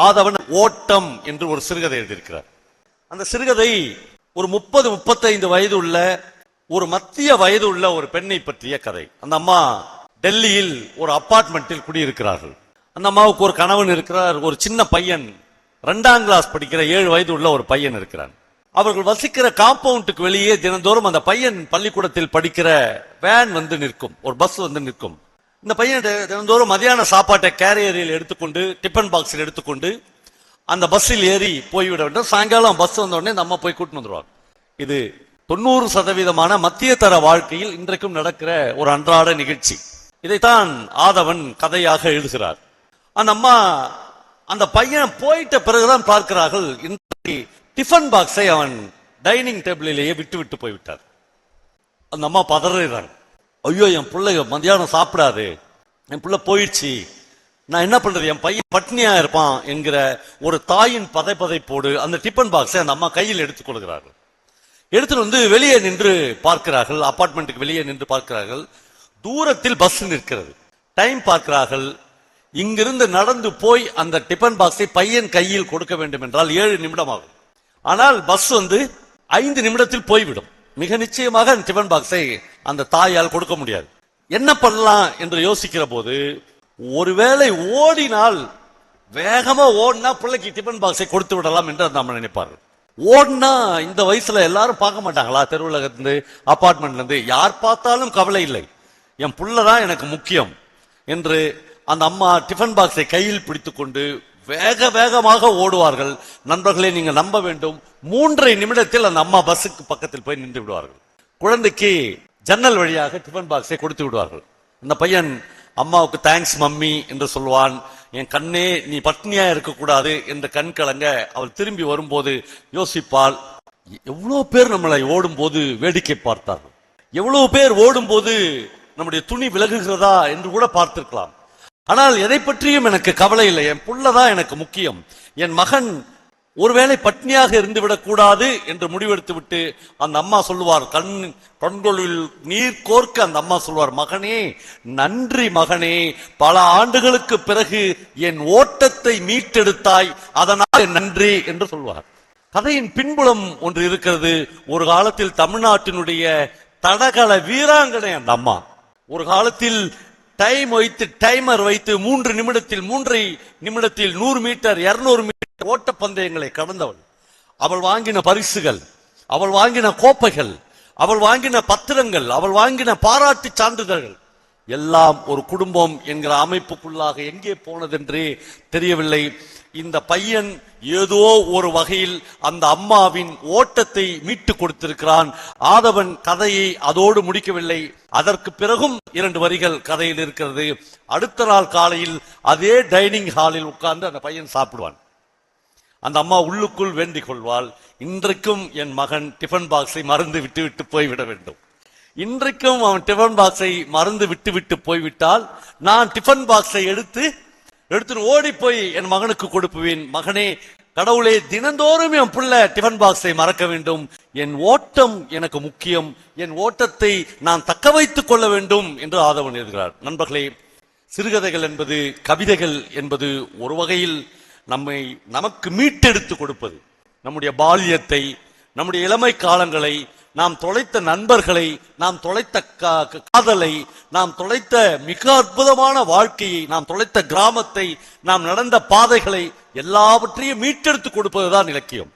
ஆதவன் ஓட்டம் என்று ஒரு சிறுகதை எழுதியிருக்கிறார். அந்த சிறுகதை ஒரு 30-35 வயது உள்ள ஒரு மத்திய வயது உள்ள ஒரு பெண்ணை பற்றிய கதை. அந்த அம்மா டெல்லியில் ஒரு அபார்ட்மெண்டில் குடியிருக்கிறார்கள். அந்த அம்மாவுக்கு ஒரு கணவன் இருக்கிறார். ஒரு சின்ன பையன் 2ஆம் கிளாஸ் படிக்கிற 7 வயது உள்ள ஒரு பையன் இருக்கிறான். அவர்கள் வசிக்கிற காம்பவுண்டுக்கு வெளியே தினந்தோறும் அந்த பையன் பள்ளிக்கூடத்தில் படிக்கிற வேன் வந்து நிற்கும், ஒரு பஸ் வந்து நிற்கும். இந்த பையன் தினந்தோறும் மதியான சாப்பாட்டை கேரியரில் எடுத்துக்கொண்டு டிஃபன் பாக்ஸில் எடுத்துக்கொண்டு அந்த பஸ்ஸில் ஏறி போய்விட வேண்டும். சாயங்காலம் பஸ் வந்த உடனே நம்ம போய் கூட்டிட்டு வந்துடுவாங்க. இது 90% மத்திய தர வாழ்க்கையில் இன்றைக்கும் நடக்கிற ஒரு அன்றாட நிகழ்ச்சி. இதைத்தான் ஆதவன் கதையாக எழுதுகிறார். அந்த அம்மா அந்த பையன் போயிட்ட பிறகுதான் பார்க்கிறார்கள், இன்றைக்கு டிஃபன் பாக்ஸை அவன் டைனிங் டேபிளிலேயே விட்டு விட்டு போய்விட்டார். அந்த அம்மா பதறாங்க, ஐயோ என் பிள்ளை மதியானம் சாப்பிடாது, என் பிள்ளை போயிடுச்சு, நான் என்ன பண்றது, என் பையன் பட்னியா இருப்பான் என்கிற ஒரு தாயின் பதைப்பதைப்போடு அந்த டிஃபன் பாக்ஸை அந்த அம்மா கையில் எடுத்துக் கொள்கிறார்கள். எடுத்துட்டு வந்து வெளியே நின்று பார்க்கிறார்கள், அபார்ட்மெண்ட்டுக்கு வெளியே நின்று பார்க்கிறார்கள். தூரத்தில் பஸ் நிற்கிறது. டைம் பார்க்கிறார்கள். இங்கிருந்து நடந்து போய் அந்த டிஃபன் பாக்ஸை பையன் கையில் கொடுக்க வேண்டும் என்றால் 7 நிமிடம் ஆகும். ஆனால் பஸ் வந்து 5 நிமிடத்தில் போய்விடும். மிக நிச்சயமாக அந்த டிஃபன் பாக்ஸை அந்த தாயால் கொடுக்க முடியாது. என்ன பண்ணலாம் என்று யோசிக்கிற போது, ஒருவேளை ஓடினால், வேகமா ஓடினா பிள்ளைக்கு டிஃபன் பாக்ஸை கொடுத்து விடலாம் என்று நம்ம நினைப்பார்கள். ஓடினா இந்த வயசுல எல்லாரும் பார்க்க மாட்டாங்களா? தெருவுல இருந்து அபார்ட்மெண்ட்ல இருந்து யார் பார்த்தாலும் கவலை இல்லை, என் புள்ளதான் எனக்கு முக்கியம் என்று அந்த அம்மா டிஃபன் பாக்ஸை கையில் பிடித்துக் கொண்டு வேக வேகமாக ஓடுவார்கள். நண்பர்களே, நீங்க நம்ப வேண்டும், 3 நிமிடத்தில் அந்த அம்மா பஸ்ஸுக்கு பக்கத்தில் போய் நின்று விடுவார்கள். குழந்தைக்கு ஜன்னல் வழியாக டிஃபன் பாக்ஸை கொடுத்து விடுவார்கள். அந்த பையன் அம்மாவுக்கு தேங்க்ஸ் மம்மி என்று சொல்வான். என் கண்ணே, நீ பட்னியா இருக்கக்கூடாது என்று கண் கலங்க அவள் திரும்பி வரும்போது யோசிப்பாள், எவ்வளவு பேர் நம்மளை ஓடும் போது வேடிக்கை பார்த்தார்கள், எவ்வளவு பேர் ஓடும் போது நம்முடைய துணி விலகுகிறதா என்று கூட பார்த்திருக்கலாம். ஆனால் எதை பற்றியும் எனக்கு கவலை இல்லை, என் புள்ளதான் எனக்கு முக்கியம். என் மகன் ஒருவேளை பட்னியாக இருந்து விடக்கூடாது என்று முடிவெடுத்து விட்டு அந்த அம்மா சொல்லுவார், கண்களில் நீர் கோர்க்க அந்த அம்மா சொல்வார், மகனே நன்றி மகனே, பல ஆண்டுகளுக்கு பிறகு என் ஓட்டத்தை மீட்டெடுத்தாய், அதனால் நன்றி என்று சொல்வார். கதையின் பின்புலம் ஒன்று இருக்கிறது. ஒரு காலத்தில் தமிழ்நாட்டினுடைய தடகள வீராங்கனை அந்த அம்மா. ஒரு காலத்தில் டைமர் வைத்து 3 நிமிடத்தில் 100 மீட்டர் 200 மீட்டர் ஓட்டப்பந்தயங்களை கடந்தவள். அவள் வாங்கின பரிசுகள், அவள் வாங்கின கோப்பைகள், அவள் வாங்கின பத்திரங்கள், அவள் வாங்கின பாராட்டு சான்றிதழ்கள் எல்லாம் ஒரு குடும்பம் என்கிற அமைப்புக்குள்ளாக எங்கே போனதென்றே தெரியவில்லை. இந்த பையன் ஏதோ ஒரு வகையில் அந்த அம்மாவின் ஓட்டத்தை மீட்டு கொடுத்திருக்கிறான். ஆதவன் கதையை அதோடு முடிக்கவில்லை. அதற்கு பிறகும் 2 வரிகள் கதையில் இருக்கிறது. அடுத்த நாள் காலையில் அதே டைனிங் ஹாலில் உட்கார்ந்து அந்த பையன் சாப்பிடுவான். அந்த அம்மா உள்ளுக்குள் வேண்டிக் கொள்வாள், இன்றைக்கும் என் மகன் டிஃபன் பாக்ஸை மறந்து விட்டு போய்விட வேண்டும். இன்றைக்கும் அவன் டிஃபன் பாக்ஸை மறந்து விட்டு போய்விட்டால் நான் டிஃபன் பாக்ஸை எடுத்து ஓடி போய் என் மகனுக்கு கொடுப்புவேன். மகனே, கடவுளே, தினந்தோறும் என் புள்ள டிஃபன் பாக்ஸை மறக்க வேண்டும், என் ஓட்டம் எனக்கு முக்கியம், என் ஓட்டத்தை நான் தக்க வைத்துக் கொள்ள வேண்டும் என்று ஆதவன் எழுதுகிறார். நண்பர்களே, சிறுகதைகள் என்பது, கவிதைகள் என்பது ஒரு வகையில் நமக்கு மீட்டெடுத்து கொடுப்பது. நம்முடைய பால்யத்தை, நம்முடைய இளமை காலங்களை, நாம் தொலைத்த நண்பர்களை, நாம் தொலைத்த காதலை, நாம் தொலைத்த மிக அற்புதமான வாழ்க்கையை, நாம் தொலைத்த கிராமத்தை, நாம் நடந்த பாதைகளை எல்லாவற்றையும் மீட்டெடுத்து கொடுப்பதுதான் இலக்கியம்.